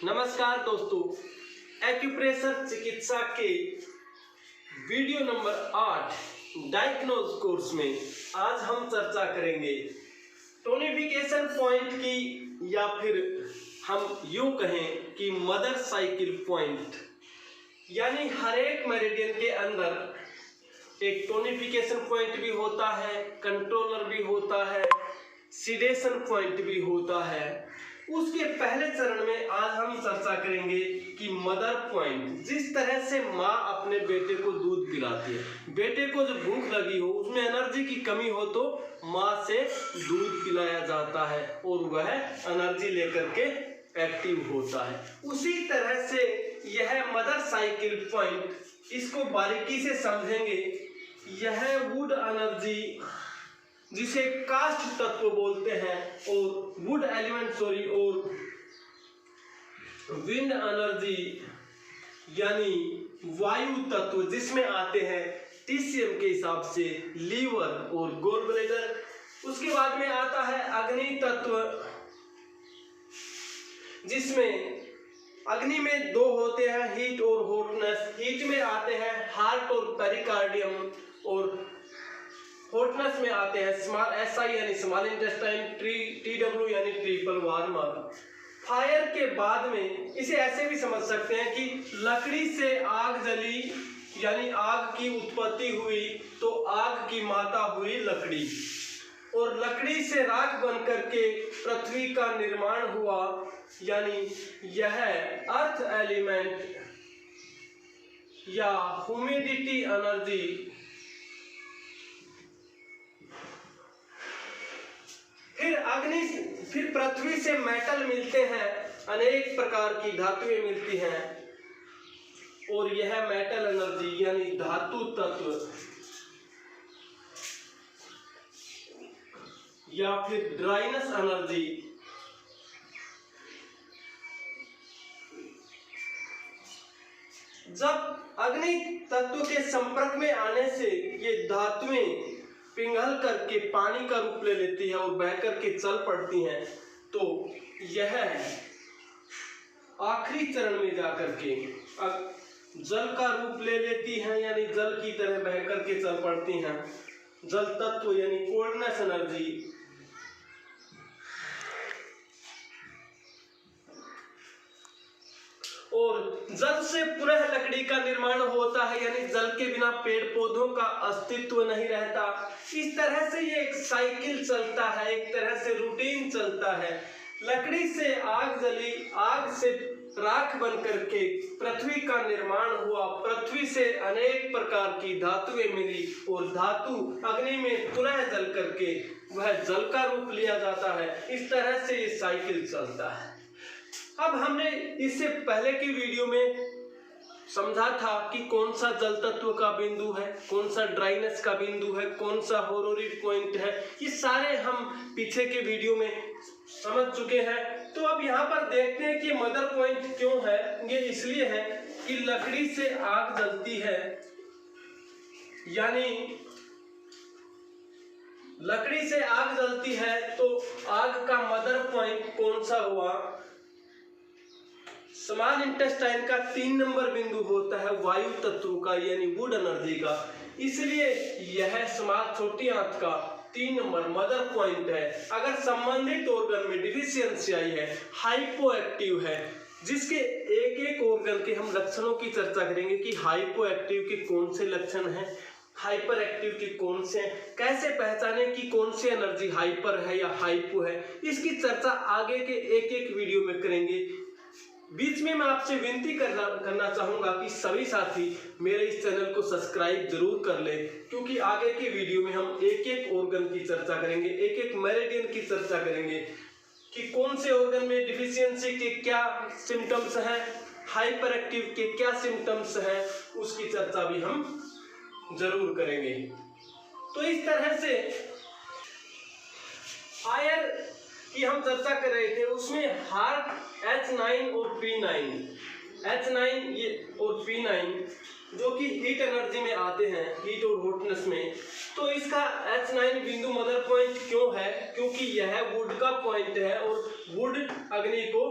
नमस्कार दोस्तों, एक्यूप्रेशर चिकित्सा के वीडियो नंबर 8 डायग्नोज कोर्स में आज हम चर्चा करेंगे टोनिफिकेशन पॉइंट की, या फिर हम यूं कहें कि मदर साइकिल पॉइंट। यानी हर एक मेरिडियन के अंदर एक टोनिफिकेशन पॉइंट भी होता है, कंट्रोलर भी होता है, सीडेशन पॉइंट भी होता है। उसके पहले चरण में आज हम चर्चा करेंगे कि मदर पॉइंट। जिस तरह से माँ अपने बेटे को दूध पिलाती है, बेटे को जो भूख लगी हो, उसमें एनर्जी की कमी हो तो माँ से दूध पिलाया जाता है और वह एनर्जी लेकर के एक्टिव होता है। उसी तरह से यह मदर साइकिल पॉइंट, इसको बारीकी से समझेंगे। यह वुड एनर्जी, जिसे कास्ट तत्व बोलते हैं, और वुड एलिमेंट और विंड एनर्जी यानी वायु तत्व, जिसमें आते हैं टीसीएम के हिसाब से लीवर और गोल ब्लैडर। उसके बाद में आता है अग्नि तत्व, जिसमें अग्नि में दो होते हैं, हीट और हॉटनेस। हीट में आते हैं हार्ट और पेरिकार्डियम, और हॉटनेस में आते हैं स्मॉल एसआई यानी स्मॉल इंटेस्टाइन, टीडब्ल्यू यानी ट्रिपल वार्मर। फायर के बाद में इसे ऐसे भी समझ सकते हैं कि लकड़ी से आग जली यानी आग की उत्पत्ति हुई, तो आग की माता हुई लकड़ी, और लकड़ी से राख बन करके पृथ्वी का निर्माण हुआ, यानी यह अर्थ एलिमेंट या ह्यूमिडिटी एनर्जी। फिर पृथ्वी से मेटल मिलते हैं, अनेक प्रकार की धातुएं मिलती हैं, और यह मेटल एनर्जी यानी धातु तत्व या फिर ड्राइनेस एनर्जी, जब अग्नि तत्व के संपर्क में आने से ये धातुएं पिघल करके पानी का रूप ले लेती है और बह करके चल पड़ती हैं, तो यह आखिरी चरण में जाकर के जल का रूप ले लेती हैं, यानी जल की तरह बह करके चल पड़ती हैं। जल तत्व यानी कोल्डनेस एनर्जी। और जल से पुनः लकड़ी का निर्माण होता है, यानी जल के बिना पेड़ पौधों का अस्तित्व नहीं रहता। इस तरह से ये एक साइकिल चलता है, एक तरह से रूटीन चलता है। लकड़ी से आग जली, आग से राख बन करके पृथ्वी का निर्माण हुआ, पृथ्वी से अनेक प्रकार की धातुएं मिली, और धातु अग्नि में पुनः जल करके वह जल का रूप लिया जाता है। इस तरह से ये साइकिल चलता है। अब हमने इससे पहले की वीडियो में समझा था कि कौन सा जल तत्व का बिंदु है, कौन सा ड्राइनेस का बिंदु है, कौन सा होरोरिड पॉइंट है। ये सारे हम पीछे के वीडियो में समझ चुके हैं। तो अब यहाँ पर देखते हैं कि मदर पॉइंट क्यों है। ये इसलिए है कि लकड़ी से आग जलती है, यानी लकड़ी से आग जलती है, तो आग का मदर पॉइंट कौन सा हुआ? स्मॉल इंटेस्टाइन का 3 नंबर बिंदु होता है वायु तत्व का, यानी वुड एनर्जी का। इसलिए यह स्मॉल छोटी आंत का 3 नंबर मदर पॉइंट है। अगर संबंधित ऑर्गन में डिफिशियंसी आई है, हाइपो एक्टिव है, जिसके एक एक ऑर्गन के हम लक्षणों की चर्चा करेंगे कि हाइपो एक्टिव के कौन से लक्षण हैं, हाइपर एक्टिव के कौन से, कैसे पहचाने कि कौन सी एनर्जी हाइपर है या हाइपो है, इसकी चर्चा आगे के एक एक वीडियो में करेंगे। बीच में मैं आपसे विनती करना चाहूंगा कि सभी साथी मेरे इस चैनल को सब्सक्राइब जरूर कर लें, क्योंकि आगे के वीडियो में हम एक एक ऑर्गन की चर्चा करेंगे, एक एक मेरिडियन की चर्चा करेंगे कि कौन से ऑर्गन में डिफिशियंसी के क्या सिम्टम्स हैं, हाइपर एक्टिव के क्या सिम्टम्स हैं, उसकी चर्चा भी हम जरूर करेंगे। तो इस तरह से फायर की हम चर्चा कर रहे थे, उसमें हार्ट H9 और P9, H9 ये और P9 जो कि हीट एनर्जी में आते हैं, हीट और हॉटनेस में। तो इसका H9 बिंदु मदर पॉइंट क्यों है? क्योंकि यह वुड का पॉइंट है, और वुड अग्नि को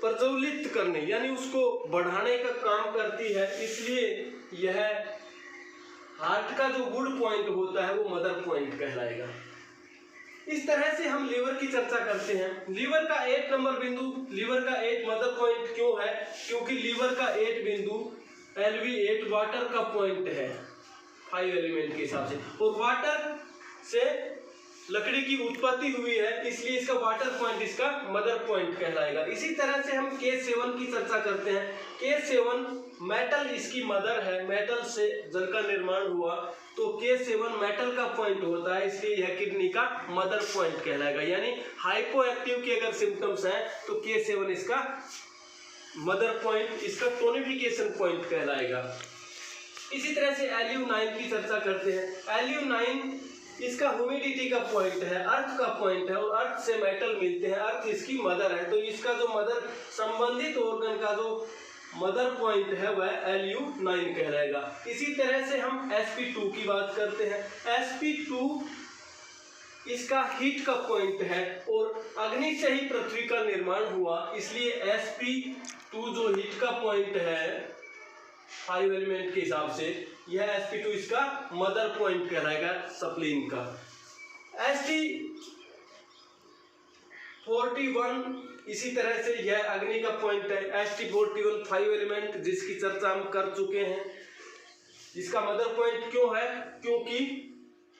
प्रज्वलित करने यानी उसको बढ़ाने का काम करती है, इसलिए यह हार्ट का जो गुड पॉइंट होता है वो मदर पॉइंट कहलाएगा। इस तरह से हम लीवर की चर्चा करते हैं। लीवर का 8 नंबर बिंदु, लीवर का 8 मदर पॉइंट क्यों है? क्योंकि लीवर का 8 बिंदु LV8 वाटर का पॉइंट है 5 एलिमेंट के हिसाब से, और वाटर से लकड़ी की उत्पत्ति हुई है, इसलिए इसका वाटर पॉइंट इसका मदर पॉइंट कहलाएगा। इसी तरह से हम K7 की चर्चा करते हैं। K7 मेटल इसकी मदर है, मेटल से जल का निर्माण हुआ, तो K7 मेटल का पॉइंट होता है, इसलिए यह किडनी का मदर पॉइंट कहलाएगा। यानी हाइपो एक्टिव के अगर सिम्टम्स हैं तो K7 इसका मदर पॉइंट, इसका टोनिफिकेशन पॉइंट कहलाएगा। इसी तरह से LU9 की चर्चा करते हैं। LU9 इसका ह्यूमिडिटी का पॉइंट है, अर्थ का पॉइंट है, और अर्थ से मेटल मिलते हैं, अर्थ इसकी मदर है, तो इसका जो मदर संबंधित ऑर्गन का जो मदर पॉइंट है वह LU9 कहलाएगा। इसी तरह से हम sp2 की बात करते हैं। sp2 इसका हीट का पॉइंट है, और अग्नि से ही पृथ्वी का निर्माण हुआ, इसलिए sp2 जो हीट का पॉइंट है 5 एलिमेंट के हिसाब से, यह sp2 इसका मदर पॉइंट कहलाएगा सप्लीन का। St41 इसी तरह से यह अग्नि का पॉइंट है। St41 5 एलिमेंट जिसकी चर्चा हम कर चुके हैं। इसका मदर पॉइंट क्यों है? क्योंकि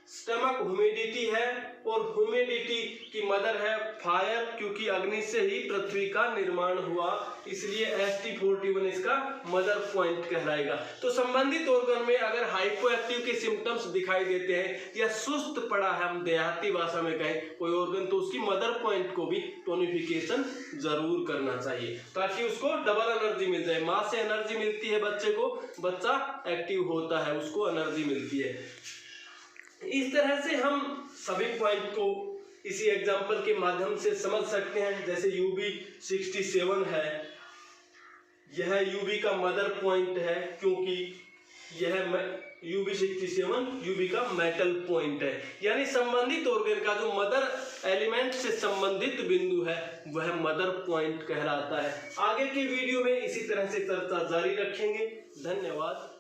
स्टमक ह्यूमिडिटी है, और ह्यूमिडिटी की मदर है फायर, क्योंकि अग्नि से ही पृथ्वी का निर्माण हुआ, इसलिए St41 इसका मदर पॉइंट कहलाएगा। तो संबंधित ऑर्गन में अगर हाइपोएक्टिव के सिम्टम्स दिखाई देते हैं या सुस्त पड़ा है, हम देहाती भाषा में कहें कोई ऑर्गन, तो उसकी मदर पॉइंट को भी टोनिफिकेशन जरूर करना चाहिए, ताकि उसको डबल एनर्जी मिल जाए। माँ से एनर्जी मिलती है बच्चे को, बच्चा एक्टिव होता है, उसको एनर्जी मिलती है। इस तरह से हम सभी पॉइंट को इसी एग्जाम्पल के माध्यम से समझ सकते हैं। जैसे UB67 है, यह UB का मदर पॉइंट है, क्योंकि यह UB67 UB का मेटल पॉइंट है। यानी संबंधित ऑर्गन का जो मदर एलिमेंट से संबंधित बिंदु है वह मदर पॉइंट कहलाता है। आगे की वीडियो में इसी तरह से चर्चा जारी रखेंगे। धन्यवाद।